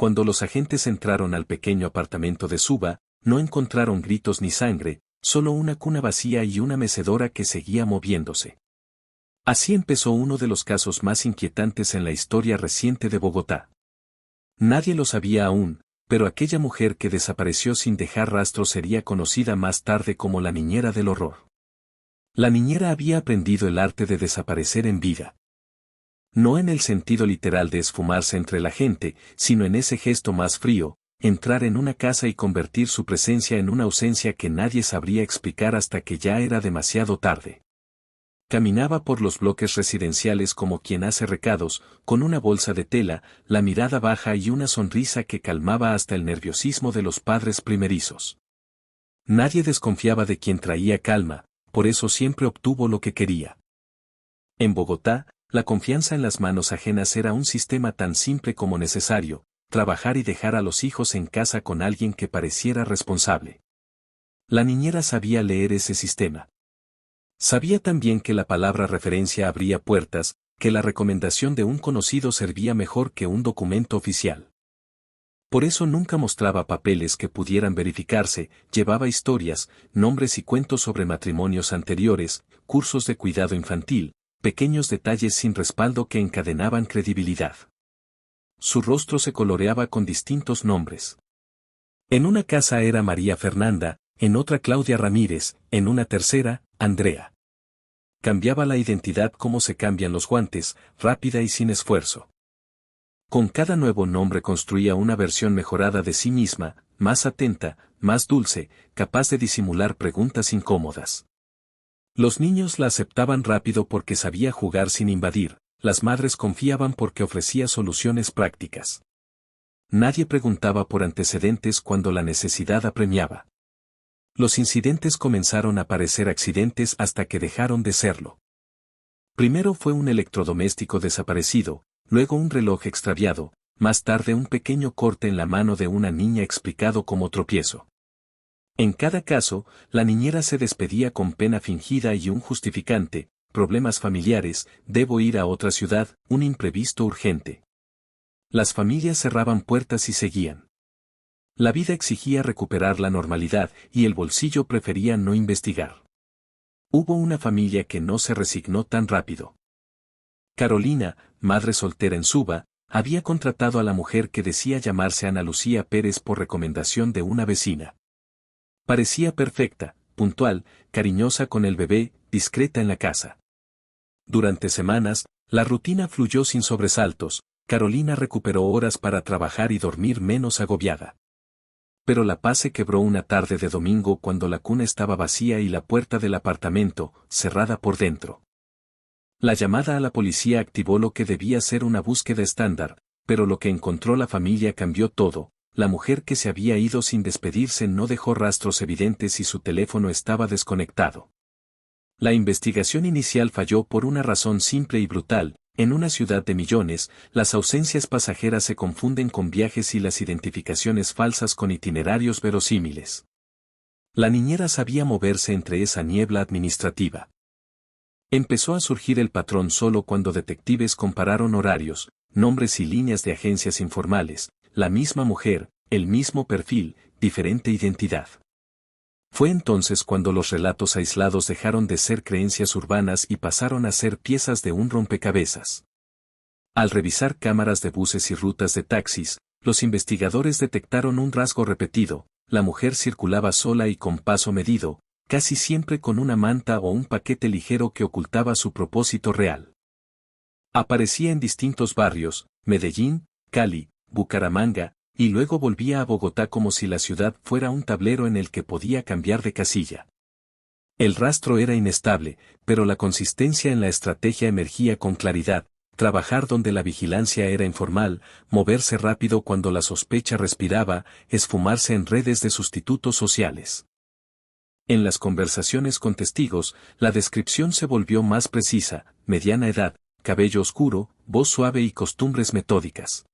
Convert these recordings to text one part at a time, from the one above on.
Cuando los agentes entraron al pequeño apartamento de Suba, no encontraron gritos ni sangre, solo una cuna vacía y una mecedora que seguía moviéndose. Así empezó uno de los casos más inquietantes en la historia reciente de Bogotá. Nadie lo sabía aún, pero aquella mujer que desapareció sin dejar rastro sería conocida más tarde como la niñera del horror. La niñera había aprendido el arte de desaparecer en vida. No en el sentido literal de esfumarse entre la gente, sino en ese gesto más frío, entrar en una casa y convertir su presencia en una ausencia que nadie sabría explicar hasta que ya era demasiado tarde. Caminaba por los bloques residenciales como quien hace recados, con una bolsa de tela, la mirada baja y una sonrisa que calmaba hasta el nerviosismo de los padres primerizos. Nadie desconfiaba de quien traía calma, por eso siempre obtuvo lo que quería. En Bogotá, la confianza en las manos ajenas era un sistema tan simple como necesario, trabajar y dejar a los hijos en casa con alguien que pareciera responsable. La niñera sabía leer ese sistema. Sabía también que la palabra referencia abría puertas, que la recomendación de un conocido servía mejor que un documento oficial. Por eso nunca mostraba papeles que pudieran verificarse, llevaba historias, nombres y cuentos sobre matrimonios anteriores, cursos de cuidado infantil, pequeños detalles sin respaldo que encadenaban credibilidad. Su rostro se coloreaba con distintos nombres. En una casa era María Fernanda, en otra Claudia Ramírez, en una tercera, Andrea. Cambiaba la identidad como se cambian los guantes, rápida y sin esfuerzo. Con cada nuevo nombre construía una versión mejorada de sí misma, más atenta, más dulce, capaz de disimular preguntas incómodas. Los niños la aceptaban rápido porque sabía jugar sin invadir, las madres confiaban porque ofrecía soluciones prácticas. Nadie preguntaba por antecedentes cuando la necesidad apremiaba. Los incidentes comenzaron a parecer accidentes hasta que dejaron de serlo. Primero fue un electrodoméstico desaparecido, luego un reloj extraviado, más tarde un pequeño corte en la mano de una niña explicado como tropiezo. En cada caso, la niñera se despedía con pena fingida y un justificante, problemas familiares, debo ir a otra ciudad, un imprevisto urgente. Las familias cerraban puertas y seguían. La vida exigía recuperar la normalidad y el bolsillo prefería no investigar. Hubo una familia que no se resignó tan rápido. Carolina, madre soltera en Suba, había contratado a la mujer que decía llamarse Ana Lucía Pérez por recomendación de una vecina. Parecía perfecta, puntual, cariñosa con el bebé, discreta en la casa. Durante semanas, la rutina fluyó sin sobresaltos, Carolina recuperó horas para trabajar y dormir menos agobiada. Pero la paz se quebró una tarde de domingo cuando la cuna estaba vacía y la puerta del apartamento, cerrada por dentro. La llamada a la policía activó lo que debía ser una búsqueda estándar, pero lo que encontró la familia cambió todo. La mujer que se había ido sin despedirse no dejó rastros evidentes y su teléfono estaba desconectado. La investigación inicial falló por una razón simple y brutal. En una ciudad de millones, las ausencias pasajeras se confunden con viajes y las identificaciones falsas con itinerarios verosímiles. La niñera sabía moverse entre esa niebla administrativa. Empezó a surgir el patrón solo cuando detectives compararon horarios, nombres y líneas de agencias informales, la misma mujer, el mismo perfil, diferente identidad. Fue entonces cuando los relatos aislados dejaron de ser creencias urbanas y pasaron a ser piezas de un rompecabezas. Al revisar cámaras de buses y rutas de taxis, los investigadores detectaron un rasgo repetido: la mujer circulaba sola y con paso medido, casi siempre con una manta o un paquete ligero que ocultaba su propósito real. Aparecía en distintos barrios, Medellín, Cali, Bucaramanga, y luego volvía a Bogotá como si la ciudad fuera un tablero en el que podía cambiar de casilla. El rastro era inestable, pero la consistencia en la estrategia emergía con claridad: trabajar donde la vigilancia era informal, moverse rápido cuando la sospecha respiraba, esfumarse en redes de sustitutos sociales. En las conversaciones con testigos, la descripción se volvió más precisa: mediana edad, cabello oscuro, voz suave y costumbres metódicas.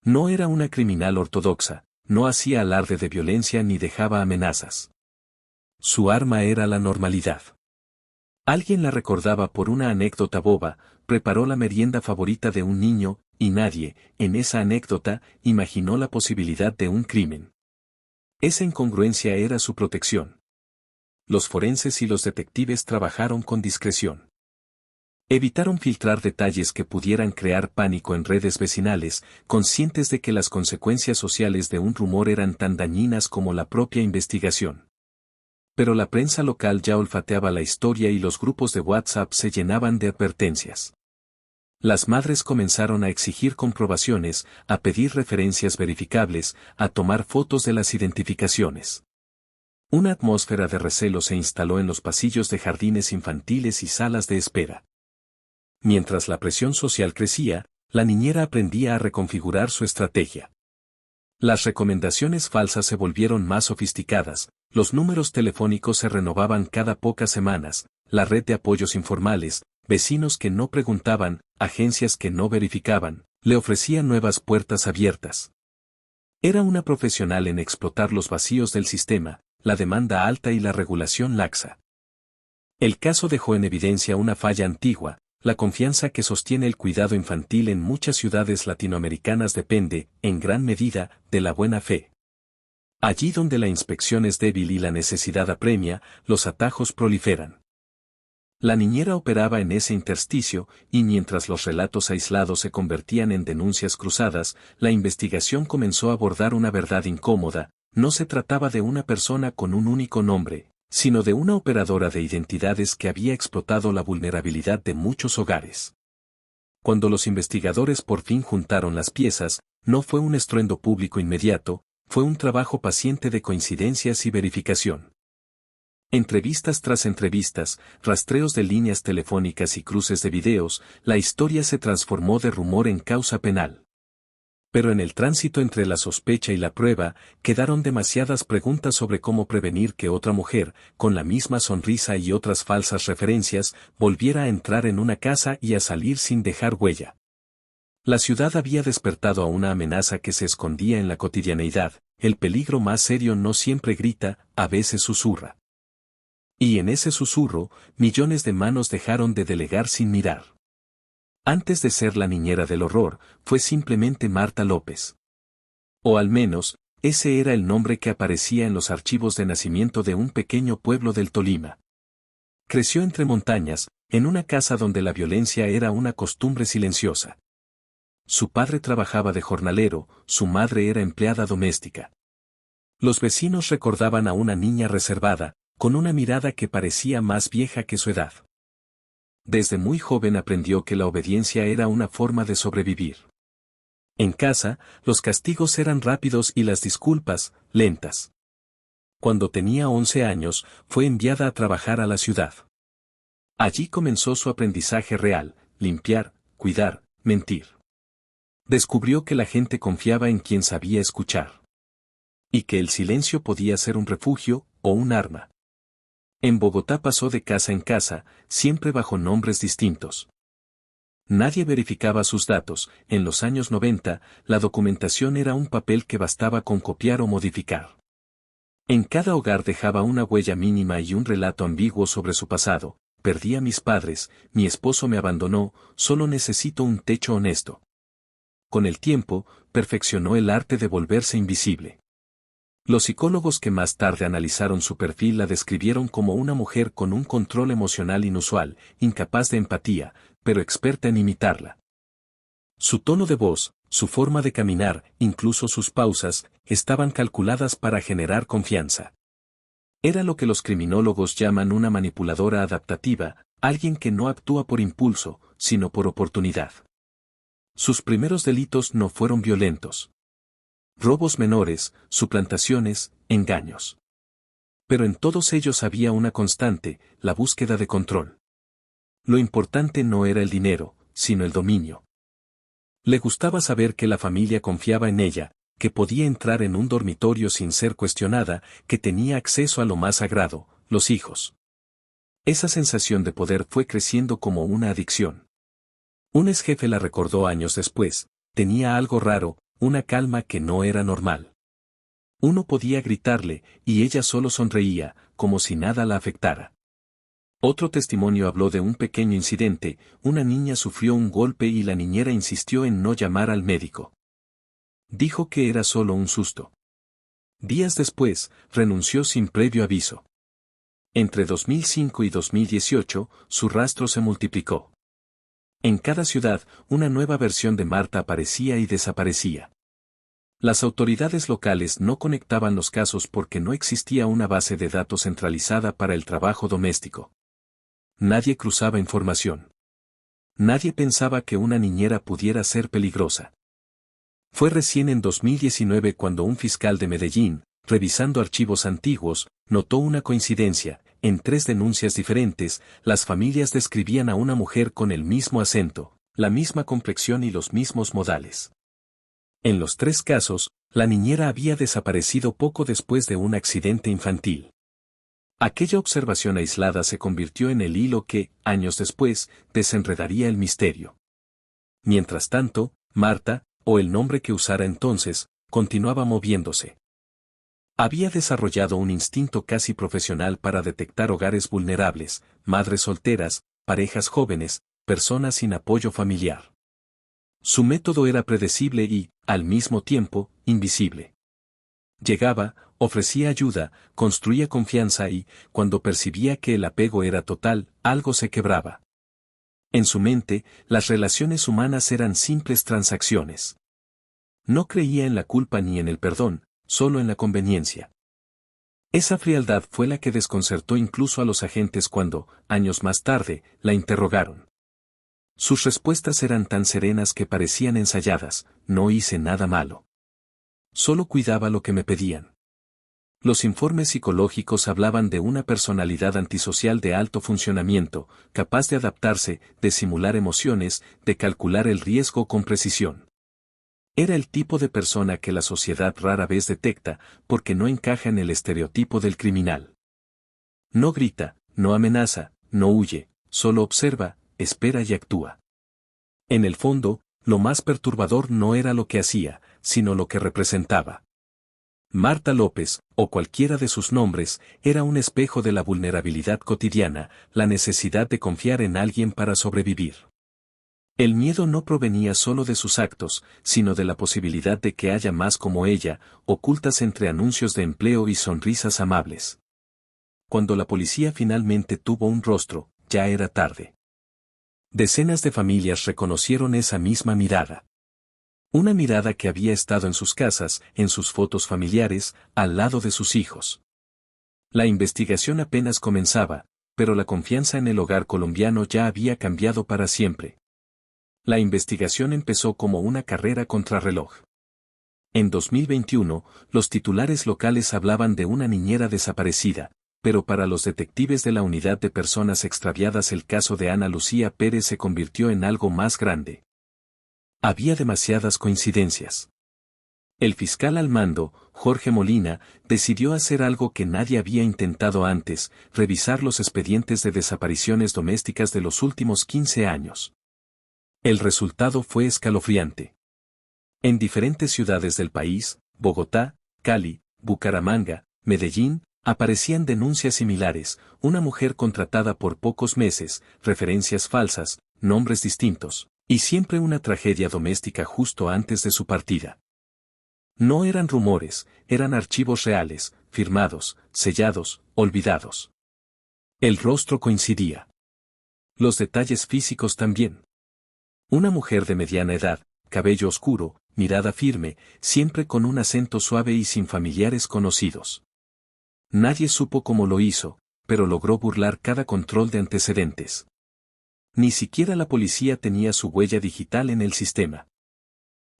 No era una criminal ortodoxa, no hacía alarde de violencia ni dejaba amenazas. Su arma era la normalidad. Alguien la recordaba por una anécdota boba: preparó la merienda favorita de un niño, y nadie, en esa anécdota, imaginó la posibilidad de un crimen. Esa incongruencia era su protección. Los forenses y los detectives trabajaron con discreción. Evitaron filtrar detalles que pudieran crear pánico en redes vecinales, conscientes de que las consecuencias sociales de un rumor eran tan dañinas como la propia investigación. Pero la prensa local ya olfateaba la historia y los grupos de WhatsApp se llenaban de advertencias. Las madres comenzaron a exigir comprobaciones, a pedir referencias verificables, a tomar fotos de las identificaciones. Una atmósfera de recelo se instaló en los pasillos de jardines infantiles y salas de espera. Mientras la presión social crecía, la niñera aprendía a reconfigurar su estrategia. Las recomendaciones falsas se volvieron más sofisticadas, los números telefónicos se renovaban cada pocas semanas, la red de apoyos informales, vecinos que no preguntaban, agencias que no verificaban, le ofrecían nuevas puertas abiertas. Era una profesional en explotar los vacíos del sistema, la demanda alta y la regulación laxa. El caso dejó en evidencia una falla antigua. La confianza que sostiene el cuidado infantil en muchas ciudades latinoamericanas depende, en gran medida, de la buena fe. Allí donde la inspección es débil y la necesidad apremia, los atajos proliferan. La niñera operaba en ese intersticio, y mientras los relatos aislados se convertían en denuncias cruzadas, la investigación comenzó a abordar una verdad incómoda. No se trataba de una persona con un único nombre, sino de una operadora de identidades que había explotado la vulnerabilidad de muchos hogares. Cuando los investigadores por fin juntaron las piezas, no fue un estruendo público inmediato, fue un trabajo paciente de coincidencias y verificación. Entrevistas tras entrevistas, rastreos de líneas telefónicas y cruces de videos, la historia se transformó de rumor en causa penal. Pero en el tránsito entre la sospecha y la prueba, quedaron demasiadas preguntas sobre cómo prevenir que otra mujer, con la misma sonrisa y otras falsas referencias, volviera a entrar en una casa y a salir sin dejar huella. La ciudad había despertado a una amenaza que se escondía en la cotidianeidad, el peligro más serio no siempre grita, a veces susurra. Y en ese susurro, millones de manos dejaron de delegar sin mirar. Antes de ser la niñera del horror, fue simplemente Marta López. O al menos, ese era el nombre que aparecía en los archivos de nacimiento de un pequeño pueblo del Tolima. Creció entre montañas, en una casa donde la violencia era una costumbre silenciosa. Su padre trabajaba de jornalero, su madre era empleada doméstica. Los vecinos recordaban a una niña reservada, con una mirada que parecía más vieja que su edad. Desde muy joven aprendió que la obediencia era una forma de sobrevivir. En casa, los castigos eran rápidos y las disculpas, lentas. Cuando tenía 11 años, fue enviada a trabajar a la ciudad. Allí comenzó su aprendizaje real, limpiar, cuidar, mentir. Descubrió que la gente confiaba en quien sabía escuchar. Y que el silencio podía ser un refugio o un arma. En Bogotá pasó de casa en casa, siempre bajo nombres distintos. Nadie verificaba sus datos. En los años 90, la documentación era un papel que bastaba con copiar o modificar. En cada hogar dejaba una huella mínima y un relato ambiguo sobre su pasado. Perdí a mis padres, mi esposo me abandonó, solo necesito un techo honesto. Con el tiempo, perfeccionó el arte de volverse invisible. Los psicólogos que más tarde analizaron su perfil la describieron como una mujer con un control emocional inusual, incapaz de empatía, pero experta en imitarla. Su tono de voz, su forma de caminar, incluso sus pausas, estaban calculadas para generar confianza. Era lo que los criminólogos llaman una manipuladora adaptativa, alguien que no actúa por impulso, sino por oportunidad. Sus primeros delitos no fueron violentos. Robos menores, suplantaciones, engaños. Pero en todos ellos había una constante, la búsqueda de control. Lo importante no era el dinero, sino el dominio. Le gustaba saber que la familia confiaba en ella, que podía entrar en un dormitorio sin ser cuestionada, que tenía acceso a lo más sagrado, los hijos. Esa sensación de poder fue creciendo como una adicción. Un exjefe la recordó años después, tenía algo raro, una calma que no era normal. Uno podía gritarle, y ella solo sonreía, como si nada la afectara. Otro testimonio habló de un pequeño incidente, una niña sufrió un golpe y la niñera insistió en no llamar al médico. Dijo que era solo un susto. Días después, renunció sin previo aviso. Entre 2005 y 2018, su rastro se multiplicó. En cada ciudad, una nueva versión de Marta aparecía y desaparecía. Las autoridades locales no conectaban los casos porque no existía una base de datos centralizada para el trabajo doméstico. Nadie cruzaba información. Nadie pensaba que una niñera pudiera ser peligrosa. Fue recién en 2019 cuando un fiscal de Medellín, revisando archivos antiguos, notó una coincidencia: en 3 denuncias diferentes, las familias describían a una mujer con el mismo acento, la misma complexión y los mismos modales. En los 3 casos, la niñera había desaparecido poco después de un accidente infantil. Aquella observación aislada se convirtió en el hilo que, años después, desenredaría el misterio. Mientras tanto, Marta, o el nombre que usara entonces, continuaba moviéndose. Había desarrollado un instinto casi profesional para detectar hogares vulnerables, madres solteras, parejas jóvenes, personas sin apoyo familiar. Su método era predecible y, al mismo tiempo, invisible. Llegaba, ofrecía ayuda, construía confianza y, cuando percibía que el apego era total, algo se quebraba. En su mente, las relaciones humanas eran simples transacciones. No creía en la culpa ni en el perdón, solo en la conveniencia. Esa frialdad fue la que desconcertó incluso a los agentes cuando, años más tarde, la interrogaron. Sus respuestas eran tan serenas que parecían ensayadas: no hice nada malo. Solo cuidaba lo que me pedían. Los informes psicológicos hablaban de una personalidad antisocial de alto funcionamiento, capaz de adaptarse, de simular emociones, de calcular el riesgo con precisión. Era el tipo de persona que la sociedad rara vez detecta, porque no encaja en el estereotipo del criminal. No grita, no amenaza, no huye, solo observa, espera y actúa. En el fondo, lo más perturbador no era lo que hacía, sino lo que representaba. Marta López, o cualquiera de sus nombres, era un espejo de la vulnerabilidad cotidiana, la necesidad de confiar en alguien para sobrevivir. El miedo no provenía solo de sus actos, sino de la posibilidad de que haya más como ella, ocultas entre anuncios de empleo y sonrisas amables. Cuando la policía finalmente tuvo un rostro, ya era tarde. Decenas de familias reconocieron esa misma mirada. Una mirada que había estado en sus casas, en sus fotos familiares, al lado de sus hijos. La investigación apenas comenzaba, pero la confianza en el hogar colombiano ya había cambiado para siempre. La investigación empezó como una carrera contrarreloj. En 2021, los titulares locales hablaban de una niñera desaparecida, pero para los detectives de la Unidad de Personas Extraviadas el caso de Ana Lucía Pérez se convirtió en algo más grande. Había demasiadas coincidencias. El fiscal al mando, Jorge Molina, decidió hacer algo que nadie había intentado antes: revisar los expedientes de desapariciones domésticas de los últimos 15 años. El resultado fue escalofriante. En diferentes ciudades del país, Bogotá, Cali, Bucaramanga, Medellín, aparecían denuncias similares: una mujer contratada por pocos meses, referencias falsas, nombres distintos, y siempre una tragedia doméstica justo antes de su partida. No eran rumores, eran archivos reales, firmados, sellados, olvidados. El rostro coincidía. Los detalles físicos también. Una mujer de mediana edad, cabello oscuro, mirada firme, siempre con un acento suave y sin familiares conocidos. Nadie supo cómo lo hizo, pero logró burlar cada control de antecedentes. Ni siquiera la policía tenía su huella digital en el sistema.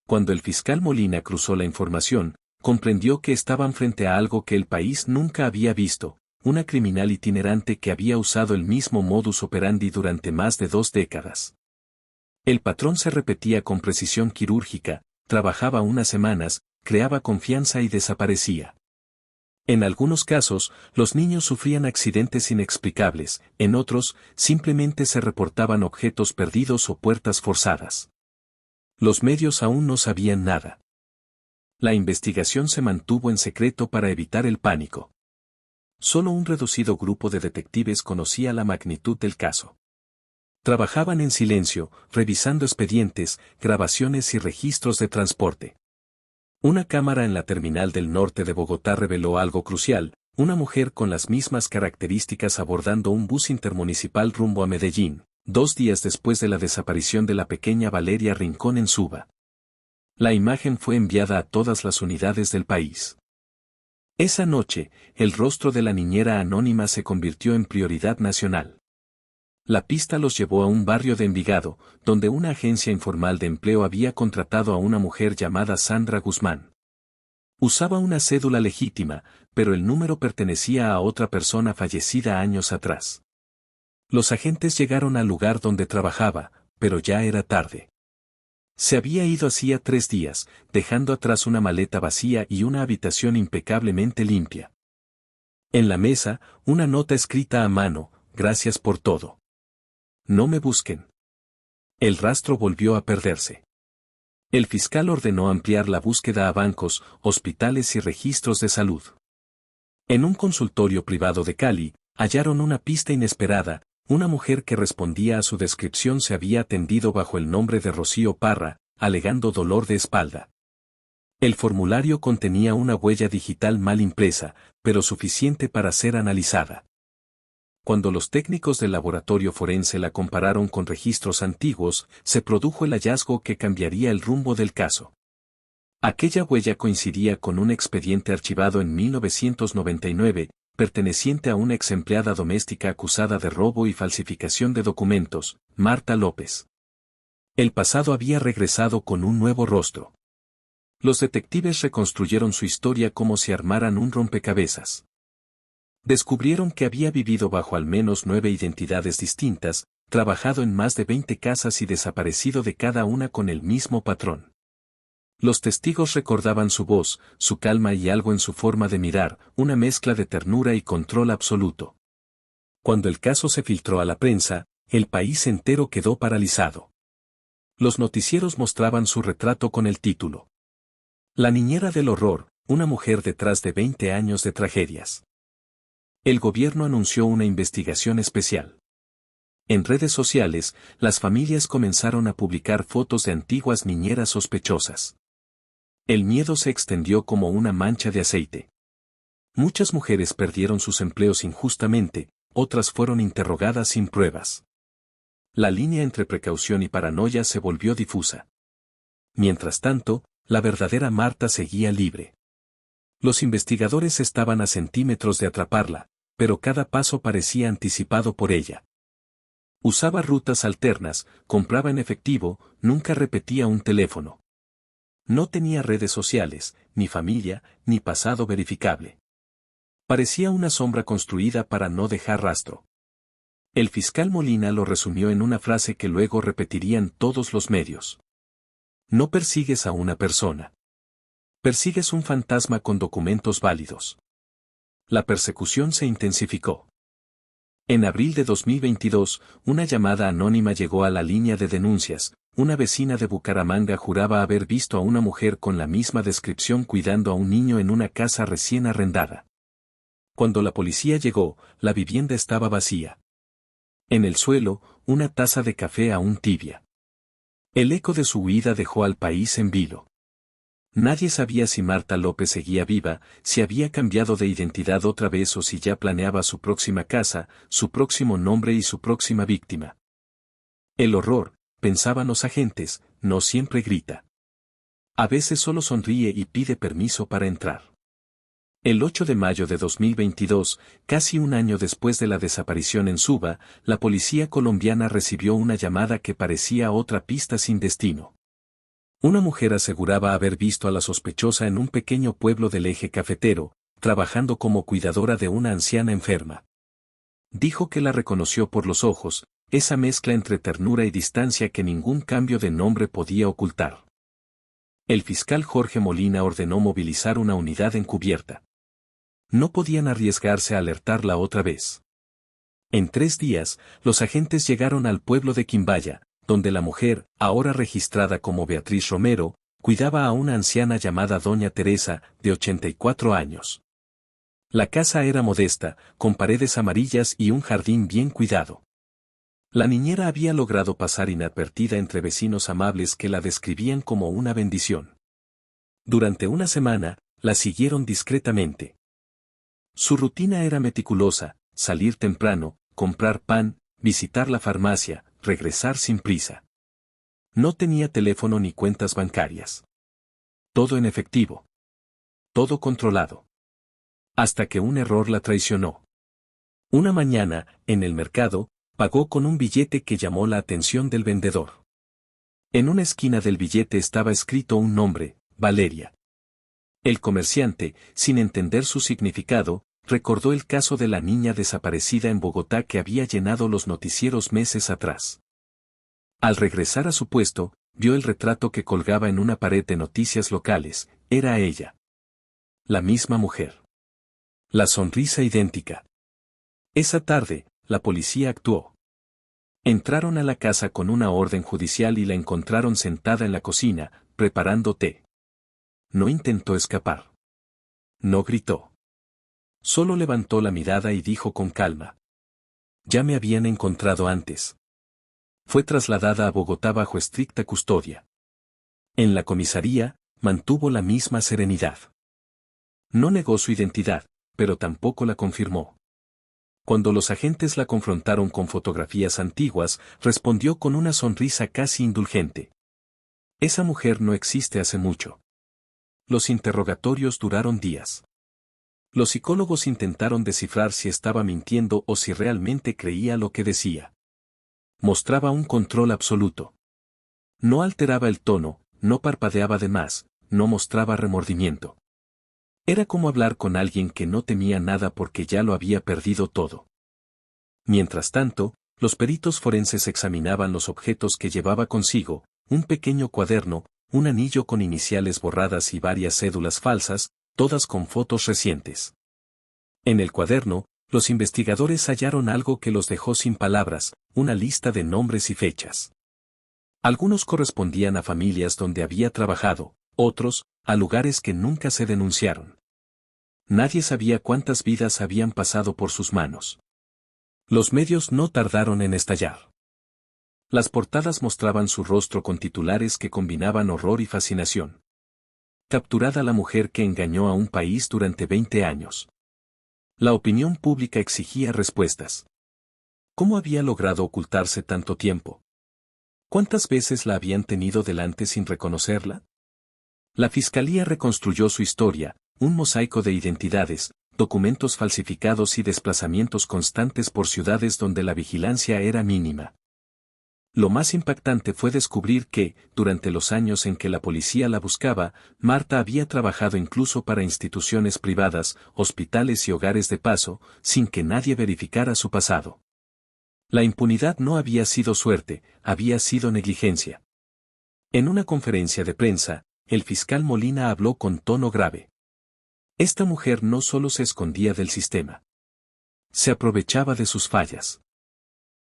Cuando el fiscal Molina cruzó la información, comprendió que estaban frente a algo que el país nunca había visto: una criminal itinerante que había usado el mismo modus operandi durante más de 2 décadas. El patrón se repetía con precisión quirúrgica: trabajaba unas semanas, creaba confianza y desaparecía. En algunos casos, los niños sufrían accidentes inexplicables; en otros, simplemente se reportaban objetos perdidos o puertas forzadas. Los medios aún no sabían nada. La investigación se mantuvo en secreto para evitar el pánico. Solo un reducido grupo de detectives conocía la magnitud del caso. Trabajaban en silencio, revisando expedientes, grabaciones y registros de transporte. Una cámara en la terminal del norte de Bogotá reveló algo crucial: una mujer con las mismas características abordando un bus intermunicipal rumbo a Medellín, 2 días después de la desaparición de la pequeña Valeria Rincón en Suba. La imagen fue enviada a todas las unidades del país. Esa noche, el rostro de la niñera anónima se convirtió en prioridad nacional. La pista los llevó a un barrio de Envigado, donde una agencia informal de empleo había contratado a una mujer llamada Sandra Guzmán. Usaba una cédula legítima, pero el número pertenecía a otra persona fallecida años atrás. Los agentes llegaron al lugar donde trabajaba, pero ya era tarde. Se había ido hacía 3 días, dejando atrás una maleta vacía y una habitación impecablemente limpia. En la mesa, una nota escrita a mano: gracias por todo. No me busquen. El rastro volvió a perderse. El fiscal ordenó ampliar la búsqueda a bancos, hospitales y registros de salud. En un consultorio privado de Cali, hallaron una pista inesperada: una mujer que respondía a su descripción se había atendido bajo el nombre de Rocío Parra, alegando dolor de espalda. El formulario contenía una huella digital mal impresa, pero suficiente para ser analizada. Cuando los técnicos del laboratorio forense la compararon con registros antiguos, se produjo el hallazgo que cambiaría el rumbo del caso. Aquella huella coincidía con un expediente archivado en 1999, perteneciente a una ex empleada doméstica acusada de robo y falsificación de documentos, Marta López. El pasado había regresado con un nuevo rostro. Los detectives reconstruyeron su historia como si armaran un rompecabezas. Descubrieron que había vivido bajo al menos 9 identidades distintas, trabajado en más de 20 casas y desaparecido de cada una con el mismo patrón. Los testigos recordaban su voz, su calma y algo en su forma de mirar, una mezcla de ternura y control absoluto. Cuando el caso se filtró a la prensa, el país entero quedó paralizado. Los noticieros mostraban su retrato con el título: La niñera del horror, una mujer detrás de 20 años de tragedias. El gobierno anunció una investigación especial. En redes sociales, las familias comenzaron a publicar fotos de antiguas niñeras sospechosas. El miedo se extendió como una mancha de aceite. Muchas mujeres perdieron sus empleos injustamente, otras fueron interrogadas sin pruebas. La línea entre precaución y paranoia se volvió difusa. Mientras tanto, la verdadera Marta seguía libre. Los investigadores estaban a centímetros de atraparla, pero cada paso parecía anticipado por ella. Usaba rutas alternas, compraba en efectivo, nunca repetía un teléfono. No tenía redes sociales, ni familia, ni pasado verificable. Parecía una sombra construida para no dejar rastro. El fiscal Molina lo resumió en una frase que luego repetirían todos los medios: no persigues a una persona. Persigues un fantasma con documentos válidos. La persecución se intensificó. En abril de 2022, una llamada anónima llegó a la línea de denuncias. Una vecina de Bucaramanga juraba haber visto a una mujer con la misma descripción cuidando a un niño en una casa recién arrendada. Cuando la policía llegó, la vivienda estaba vacía. En el suelo, una taza de café aún tibia. El eco de su huida dejó al país en vilo. Nadie sabía si Marta López seguía viva, si había cambiado de identidad otra vez o si ya planeaba su próxima casa, su próximo nombre y su próxima víctima. El horror, pensaban los agentes, no siempre grita. A veces solo sonríe y pide permiso para entrar. El 8 de mayo de 2022, casi un año después de la desaparición en Suba, la policía colombiana recibió una llamada que parecía otra pista sin destino. Una mujer aseguraba haber visto a la sospechosa en un pequeño pueblo del eje cafetero, trabajando como cuidadora de una anciana enferma. Dijo que la reconoció por los ojos, esa mezcla entre ternura y distancia que ningún cambio de nombre podía ocultar. El fiscal Jorge Molina ordenó movilizar una unidad encubierta. No podían arriesgarse a alertarla otra vez. En 3 días, los agentes llegaron al pueblo de Quimbaya, donde la mujer, ahora registrada como Beatriz Romero, cuidaba a una anciana llamada Doña Teresa, de 84 años. La casa era modesta, con paredes amarillas y un jardín bien cuidado. La niñera había logrado pasar inadvertida entre vecinos amables que la describían como una bendición. Durante una semana, la siguieron discretamente. Su rutina era meticulosa: salir temprano, comprar pan, visitar la farmacia, regresar sin prisa. No tenía teléfono ni cuentas bancarias. Todo en efectivo. Todo controlado. Hasta que un error la traicionó. Una mañana, en el mercado, pagó con un billete que llamó la atención del vendedor. En una esquina del billete estaba escrito un nombre: Valeria. El comerciante, sin entender su significado, recordó el caso de la niña desaparecida en Bogotá que había llenado los noticieros meses atrás. Al regresar a su puesto, vio el retrato que colgaba en una pared de noticias locales. Era ella. La misma mujer. La sonrisa idéntica. Esa tarde, la policía actuó. Entraron a la casa con una orden judicial y la encontraron sentada en la cocina, preparando té. No intentó escapar. No gritó. Solo levantó la mirada y dijo con calma: ya me habían encontrado antes. Fue trasladada a Bogotá bajo estricta custodia. En la comisaría, mantuvo la misma serenidad. No negó su identidad, pero tampoco la confirmó. Cuando los agentes la confrontaron con fotografías antiguas, respondió con una sonrisa casi indulgente: esa mujer no existe hace mucho. Los interrogatorios duraron días. Los psicólogos intentaron descifrar si estaba mintiendo o si realmente creía lo que decía. Mostraba un control absoluto. No alteraba el tono, no parpadeaba de más, no mostraba remordimiento. Era como hablar con alguien que no temía nada porque ya lo había perdido todo. Mientras tanto, los peritos forenses examinaban los objetos que llevaba consigo: un pequeño cuaderno, un anillo con iniciales borradas y varias cédulas falsas, todas con fotos recientes. En el cuaderno, los investigadores hallaron algo que los dejó sin palabras: una lista de nombres y fechas. Algunos correspondían a familias donde había trabajado, otros, a lugares que nunca se denunciaron. Nadie sabía cuántas vidas habían pasado por sus manos. Los medios no tardaron en estallar. Las portadas mostraban su rostro con titulares que combinaban horror y fascinación. Capturada la mujer que engañó a un país durante 20 años. La opinión pública exigía respuestas. ¿Cómo había logrado ocultarse tanto tiempo? ¿Cuántas veces la habían tenido delante sin reconocerla? La fiscalía reconstruyó su historia: un mosaico de identidades, documentos falsificados y desplazamientos constantes por ciudades donde la vigilancia era mínima. Lo más impactante fue descubrir que, durante los años en que la policía la buscaba, Marta había trabajado incluso para instituciones privadas, hospitales y hogares de paso, sin que nadie verificara su pasado. La impunidad no había sido suerte, había sido negligencia. En una conferencia de prensa, el fiscal Molina habló con tono grave. Esta mujer no solo se escondía del sistema. Se aprovechaba de sus fallas.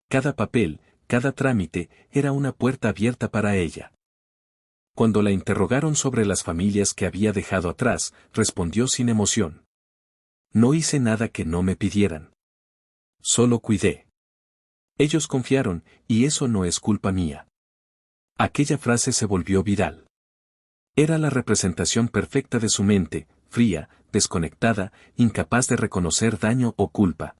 Cada papel, cada trámite, era una puerta abierta para ella. Cuando la interrogaron sobre las familias que había dejado atrás, respondió sin emoción: no hice nada que no me pidieran. Solo cuidé. Ellos confiaron, y eso no es culpa mía. Aquella frase se volvió viral. Era la representación perfecta de su mente, fría, desconectada, incapaz de reconocer daño o culpa.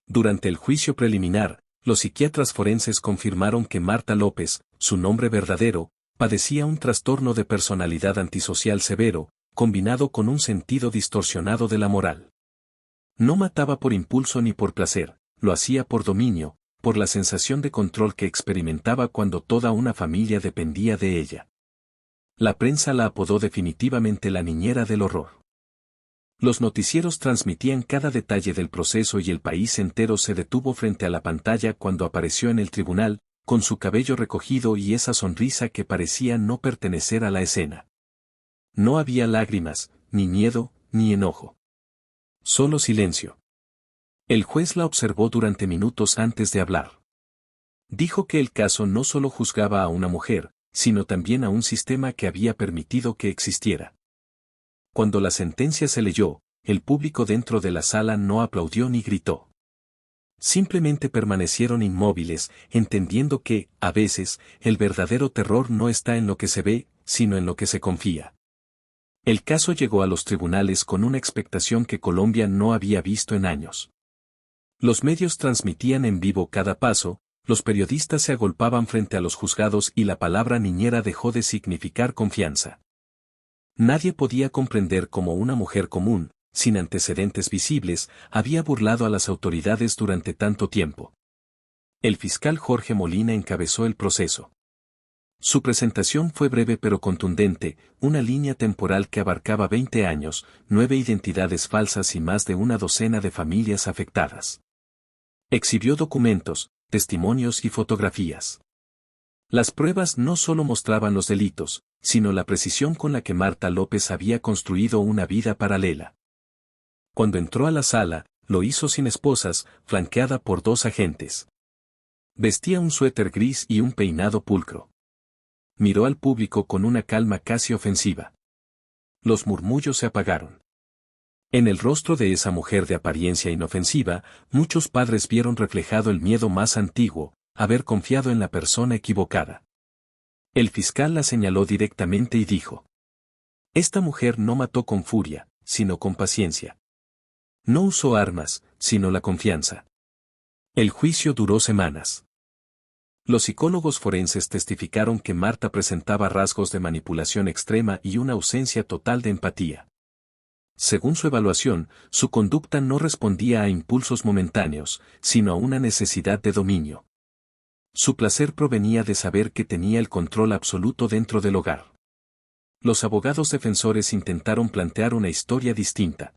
Durante el juicio preliminar, los psiquiatras forenses confirmaron que Marta López, su nombre verdadero, padecía un trastorno de personalidad antisocial severo, combinado con un sentido distorsionado de la moral. No mataba por impulso ni por placer, lo hacía por dominio, por la sensación de control que experimentaba cuando toda una familia dependía de ella. La prensa la apodó definitivamente la niñera del horror. Los noticieros transmitían cada detalle del proceso y el país entero se detuvo frente a la pantalla cuando apareció en el tribunal, con su cabello recogido y esa sonrisa que parecía no pertenecer a la escena. No había lágrimas, ni miedo, ni enojo. Solo silencio. El juez la observó durante minutos antes de hablar. Dijo que el caso no solo juzgaba a una mujer, sino también a un sistema que había permitido que existiera. Cuando la sentencia se leyó, el público dentro de la sala no aplaudió ni gritó. Simplemente permanecieron inmóviles, entendiendo que, a veces, el verdadero terror no está en lo que se ve, sino en lo que se confía. El caso llegó a los tribunales con una expectación que Colombia no había visto en años. Los medios transmitían en vivo cada paso, los periodistas se agolpaban frente a los juzgados y la palabra niñera dejó de significar confianza. Nadie podía comprender cómo una mujer común, sin antecedentes visibles, había burlado a las autoridades durante tanto tiempo. El fiscal Jorge Molina encabezó el proceso. Su presentación fue breve pero contundente, una línea temporal que abarcaba 20 años, 9 identidades falsas y más de una docena de familias afectadas. Exhibió documentos, testimonios y fotografías. Las pruebas no solo mostraban los delitos, sino la precisión con la que Marta López había construido una vida paralela. Cuando entró a la sala, lo hizo sin esposas, flanqueada por 2 agentes. Vestía un suéter gris y un peinado pulcro. Miró al público con una calma casi ofensiva. Los murmullos se apagaron. En el rostro de esa mujer de apariencia inofensiva, muchos padres vieron reflejado el miedo más antiguo, haber confiado en la persona equivocada. El fiscal la señaló directamente y dijo: «Esta mujer no mató con furia, sino con paciencia. No usó armas, sino la confianza». El juicio duró semanas. Los psicólogos forenses testificaron que Marta presentaba rasgos de manipulación extrema y una ausencia total de empatía. Según su evaluación, su conducta no respondía a impulsos momentáneos, sino a una necesidad de dominio. Su placer provenía de saber que tenía el control absoluto dentro del hogar. Los abogados defensores intentaron plantear una historia distinta.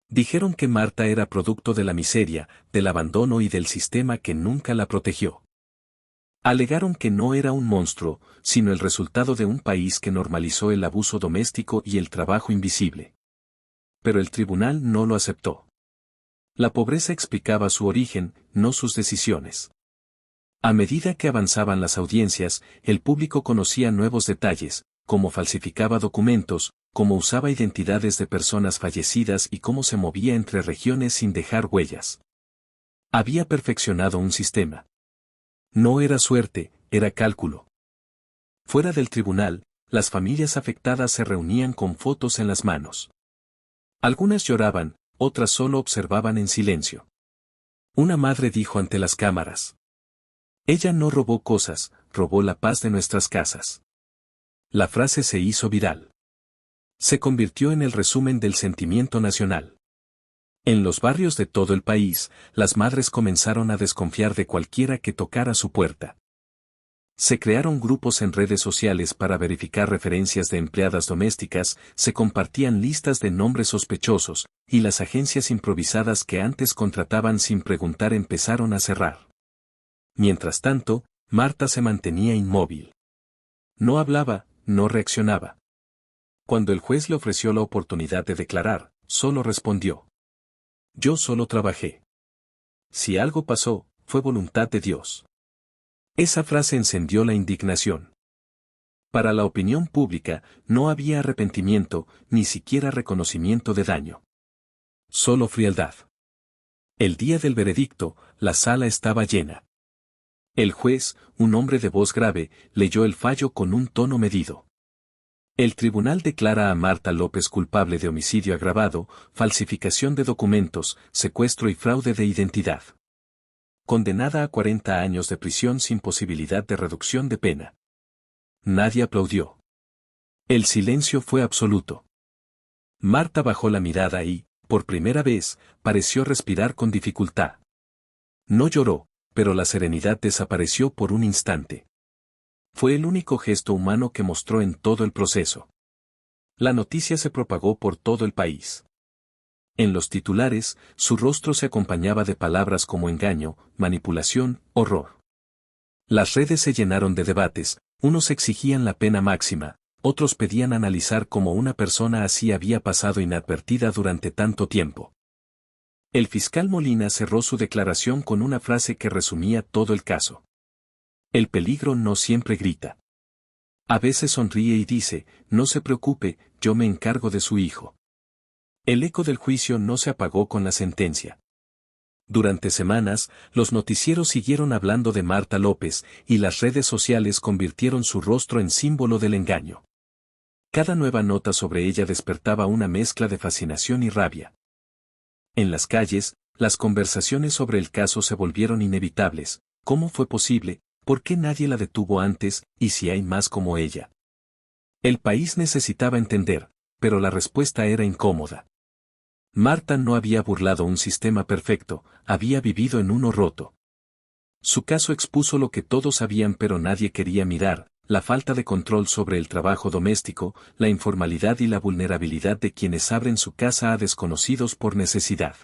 Dijeron que Marta era producto de la miseria, del abandono y del sistema que nunca la protegió. Alegaron que no era un monstruo, sino el resultado de un país que normalizó el abuso doméstico y el trabajo invisible. Pero el tribunal no lo aceptó. La pobreza explicaba su origen, no sus decisiones. A medida que avanzaban las audiencias, el público conocía nuevos detalles, cómo falsificaba documentos, cómo usaba identidades de personas fallecidas y cómo se movía entre regiones sin dejar huellas. Había perfeccionado un sistema. No era suerte, era cálculo. Fuera del tribunal, las familias afectadas se reunían con fotos en las manos. Algunas lloraban, otras solo observaban en silencio. Una madre dijo ante las cámaras: «Ella no robó cosas, robó la paz de nuestras casas». La frase se hizo viral. Se convirtió en el resumen del sentimiento nacional. En los barrios de todo el país, las madres comenzaron a desconfiar de cualquiera que tocara su puerta. Se crearon grupos en redes sociales para verificar referencias de empleadas domésticas, se compartían listas de nombres sospechosos, y las agencias improvisadas que antes contrataban sin preguntar empezaron a cerrar. Mientras tanto, Marta se mantenía inmóvil. No hablaba, no reaccionaba. Cuando el juez le ofreció la oportunidad de declarar, solo respondió: «Yo solo trabajé. Si algo pasó, fue voluntad de Dios». Esa frase encendió la indignación. Para la opinión pública, no había arrepentimiento, ni siquiera reconocimiento de daño. Solo frialdad. El día del veredicto, la sala estaba llena. El juez, un hombre de voz grave, leyó el fallo con un tono medido. El tribunal declara a Marta López culpable de homicidio agravado, falsificación de documentos, secuestro y fraude de identidad. Condenada a 40 años de prisión sin posibilidad de reducción de pena. Nadie aplaudió. El silencio fue absoluto. Marta bajó la mirada y, por primera vez, pareció respirar con dificultad. No lloró, pero la serenidad desapareció por un instante. Fue el único gesto humano que mostró en todo el proceso. La noticia se propagó por todo el país. En los titulares, su rostro se acompañaba de palabras como engaño, manipulación, horror. Las redes se llenaron de debates, unos exigían la pena máxima, otros pedían analizar cómo una persona así había pasado inadvertida durante tanto tiempo. El fiscal Molina cerró su declaración con una frase que resumía todo el caso. El peligro no siempre grita. A veces sonríe y dice: «No se preocupe, yo me encargo de su hijo». El eco del juicio no se apagó con la sentencia. Durante semanas, los noticieros siguieron hablando de Marta López, y las redes sociales convirtieron su rostro en símbolo del engaño. Cada nueva nota sobre ella despertaba una mezcla de fascinación y rabia. En las calles, las conversaciones sobre el caso se volvieron inevitables. ¿Cómo fue posible? ¿Por qué nadie la detuvo antes? ¿Y si hay más como ella? El país necesitaba entender, pero la respuesta era incómoda. Marta no había burlado un sistema perfecto, había vivido en uno roto. Su caso expuso lo que todos sabían pero nadie quería mirar: la falta de control sobre el trabajo doméstico, la informalidad y la vulnerabilidad de quienes abren su casa a desconocidos por necesidad.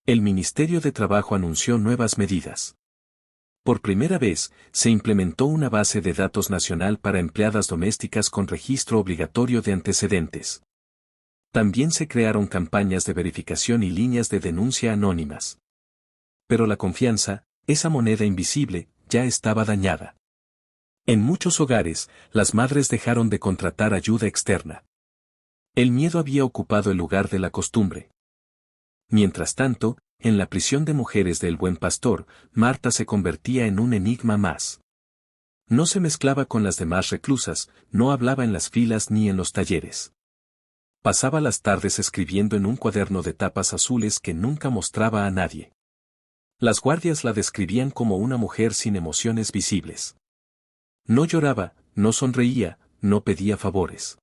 El Ministerio de Trabajo anunció nuevas medidas. Por primera vez, se implementó una base de datos nacional para empleadas domésticas con registro obligatorio de antecedentes. También se crearon campañas de verificación y líneas de denuncia anónimas. Pero la confianza, esa moneda invisible, ya estaba dañada. En muchos hogares, las madres dejaron de contratar ayuda externa. El miedo había ocupado el lugar de la costumbre. Mientras tanto, en la prisión de mujeres del Buen Pastor, Marta se convertía en un enigma más. No se mezclaba con las demás reclusas, no hablaba en las filas ni en los talleres. Pasaba las tardes escribiendo en un cuaderno de tapas azules que nunca mostraba a nadie. Las guardias la describían como una mujer sin emociones visibles. No lloraba, no sonreía, no pedía favores.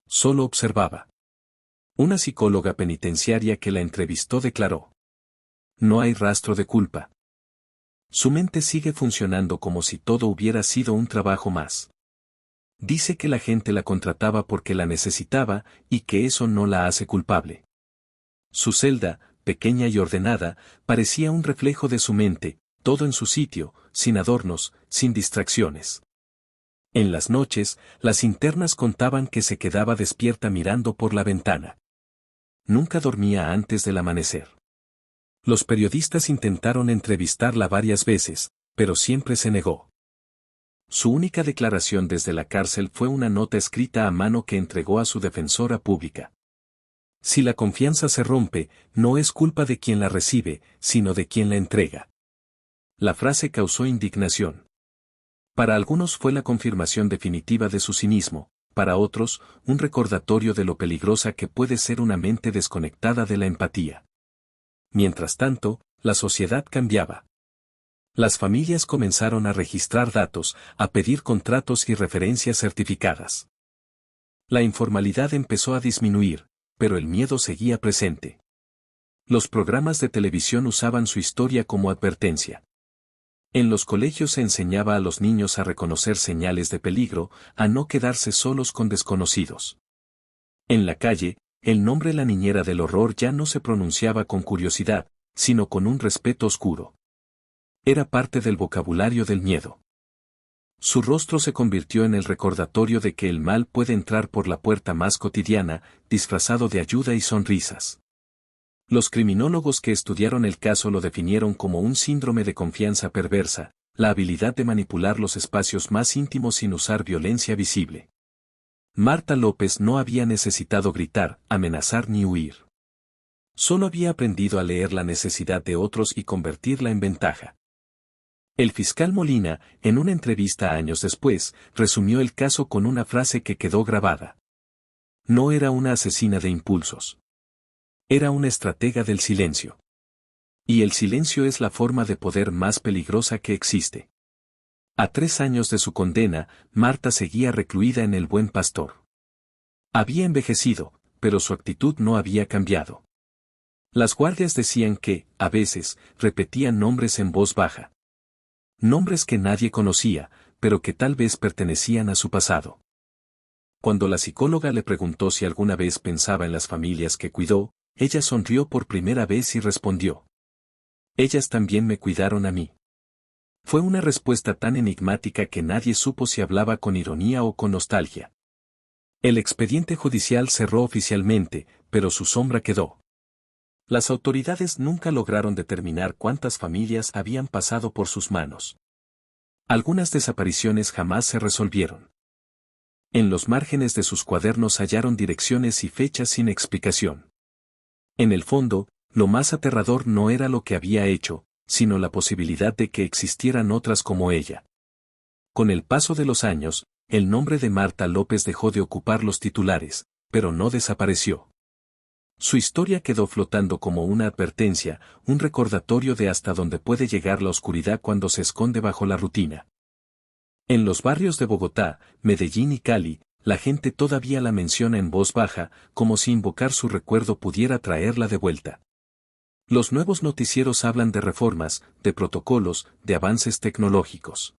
Solo observaba. Una psicóloga penitenciaria que la entrevistó declaró: no hay rastro de culpa. Su mente sigue funcionando como si todo hubiera sido un trabajo más. Dice que la gente la contrataba porque la necesitaba, y que eso no la hace culpable. Su celda, pequeña y ordenada, parecía un reflejo de su mente, todo en su sitio, sin adornos, sin distracciones. En las noches, las internas contaban que se quedaba despierta mirando por la ventana. Nunca dormía antes del amanecer. Los periodistas intentaron entrevistarla varias veces, pero siempre se negó. Su única declaración desde la cárcel fue una nota escrita a mano que entregó a su defensora pública. Si la confianza se rompe, no es culpa de quien la recibe, sino de quien la entrega. La frase causó indignación. Para algunos fue la confirmación definitiva de su cinismo, para otros, un recordatorio de lo peligrosa que puede ser una mente desconectada de la empatía. Mientras tanto, la sociedad cambiaba. Las familias comenzaron a registrar datos, a pedir contratos y referencias certificadas. La informalidad empezó a disminuir, pero el miedo seguía presente. Los programas de televisión usaban su historia como advertencia. En los colegios se enseñaba a los niños a reconocer señales de peligro, a no quedarse solos con desconocidos. En la calle, el nombre La Niñera del Horror ya no se pronunciaba con curiosidad, sino con un respeto oscuro. Era parte del vocabulario del miedo. Su rostro se convirtió en el recordatorio de que el mal puede entrar por la puerta más cotidiana, disfrazado de ayuda y sonrisas. Los criminólogos que estudiaron el caso lo definieron como un síndrome de confianza perversa, la habilidad de manipular los espacios más íntimos sin usar violencia visible. Marta López no había necesitado gritar, amenazar ni huir. Solo había aprendido a leer la necesidad de otros y convertirla en ventaja. El fiscal Molina, en una entrevista años después, resumió el caso con una frase que quedó grabada. No era una asesina de impulsos. Era una estratega del silencio. Y el silencio es la forma de poder más peligrosa que existe. A 3 años de su condena, Marta seguía recluida en el Buen Pastor. Había envejecido, pero su actitud no había cambiado. Las guardias decían que, a veces, repetían nombres en voz baja. Nombres que nadie conocía, pero que tal vez pertenecían a su pasado. Cuando la psicóloga le preguntó si alguna vez pensaba en las familias que cuidó, ella sonrió por primera vez y respondió: ellas también me cuidaron a mí. Fue una respuesta tan enigmática que nadie supo si hablaba con ironía o con nostalgia. El expediente judicial cerró oficialmente, pero su sombra quedó. Las autoridades nunca lograron determinar cuántas familias habían pasado por sus manos. Algunas desapariciones jamás se resolvieron. En los márgenes de sus cuadernos hallaron direcciones y fechas sin explicación. En el fondo, lo más aterrador no era lo que había hecho, sino la posibilidad de que existieran otras como ella. Con el paso de los años, el nombre de Marta López dejó de ocupar los titulares, pero no desapareció. Su historia quedó flotando como una advertencia, un recordatorio de hasta dónde puede llegar la oscuridad cuando se esconde bajo la rutina. En los barrios de Bogotá, Medellín y Cali, la gente todavía la menciona en voz baja, como si invocar su recuerdo pudiera traerla de vuelta. Los nuevos noticieros hablan de reformas, de protocolos, de avances tecnológicos.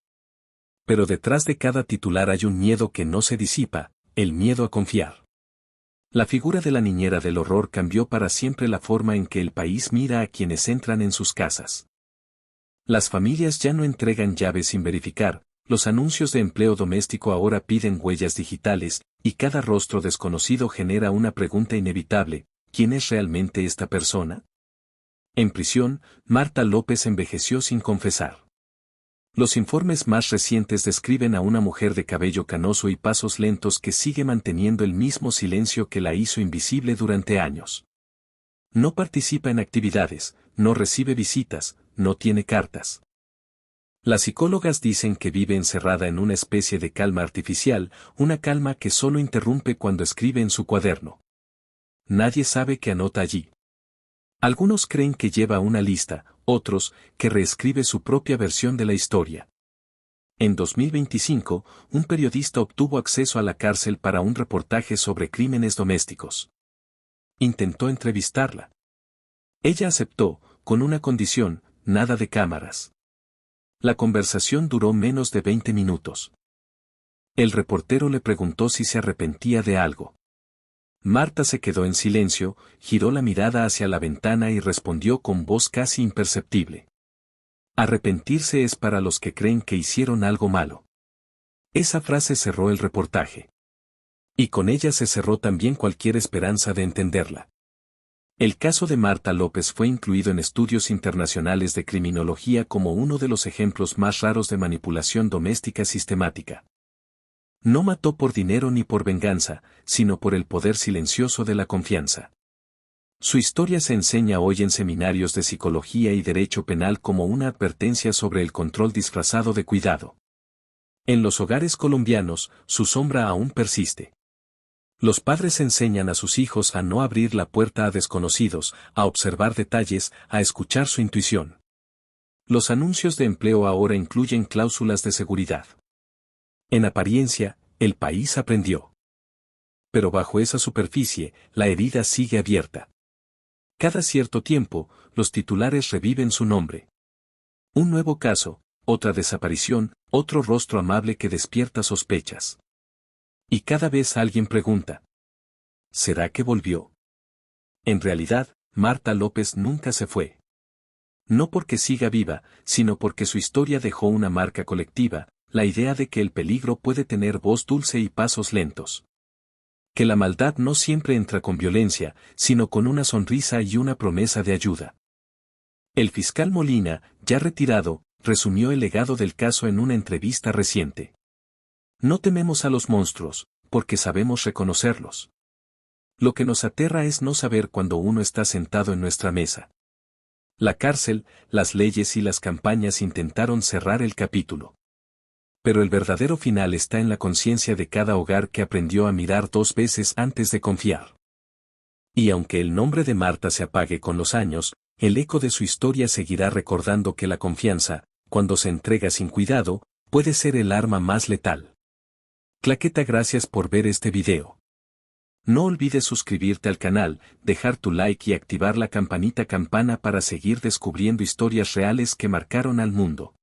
Pero detrás de cada titular hay un miedo que no se disipa, el miedo a confiar. La figura de la niñera del horror cambió para siempre la forma en que el país mira a quienes entran en sus casas. Las familias ya no entregan llaves sin verificar, los anuncios de empleo doméstico ahora piden huellas digitales, y cada rostro desconocido genera una pregunta inevitable: ¿quién es realmente esta persona? En prisión, Marta López envejeció sin confesar. Los informes más recientes describen a una mujer de cabello canoso y pasos lentos que sigue manteniendo el mismo silencio que la hizo invisible durante años. No participa en actividades, no recibe visitas, no tiene cartas. Las psicólogas dicen que vive encerrada en una especie de calma artificial, una calma que solo interrumpe cuando escribe en su cuaderno. Nadie sabe qué anota allí. Algunos creen que lleva una lista, otros, que reescribe su propia versión de la historia. En 2025, un periodista obtuvo acceso a la cárcel para un reportaje sobre crímenes domésticos. Intentó entrevistarla. Ella aceptó, con una condición: nada de cámaras. La conversación duró menos de 20 minutos. El reportero le preguntó si se arrepentía de algo. Marta se quedó en silencio, giró la mirada hacia la ventana y respondió con voz casi imperceptible: arrepentirse es para los que creen que hicieron algo malo. Esa frase cerró el reportaje. Y con ella se cerró también cualquier esperanza de entenderla. El caso de Marta López fue incluido en estudios internacionales de criminología como uno de los ejemplos más raros de manipulación doméstica sistemática. No mató por dinero ni por venganza, sino por el poder silencioso de la confianza. Su historia se enseña hoy en seminarios de psicología y derecho penal como una advertencia sobre el control disfrazado de cuidado. En los hogares colombianos, su sombra aún persiste. Los padres enseñan a sus hijos a no abrir la puerta a desconocidos, a observar detalles, a escuchar su intuición. Los anuncios de empleo ahora incluyen cláusulas de seguridad. En apariencia, el país aprendió. Pero bajo esa superficie, la herida sigue abierta. Cada cierto tiempo, los titulares reviven su nombre. Un nuevo caso, otra desaparición, otro rostro amable que despierta sospechas. Y cada vez alguien pregunta: ¿será que volvió? En realidad, Marta López nunca se fue. No porque siga viva, sino porque su historia dejó una marca colectiva, la idea de que el peligro puede tener voz dulce y pasos lentos. Que la maldad no siempre entra con violencia, sino con una sonrisa y una promesa de ayuda. El fiscal Molina, ya retirado, resumió el legado del caso en una entrevista reciente. No tememos a los monstruos, porque sabemos reconocerlos. Lo que nos aterra es no saber cuando uno está sentado en nuestra mesa. La cárcel, las leyes y las campañas intentaron cerrar el capítulo. Pero el verdadero final está en la conciencia de cada hogar que aprendió a mirar 2 veces antes de confiar. Y aunque el nombre de Marta se apague con los años, el eco de su historia seguirá recordando que la confianza, cuando se entrega sin cuidado, puede ser el arma más letal. Claqueta, gracias por ver este video. No olvides suscribirte al canal, dejar tu like y activar la campana para seguir descubriendo historias reales que marcaron al mundo.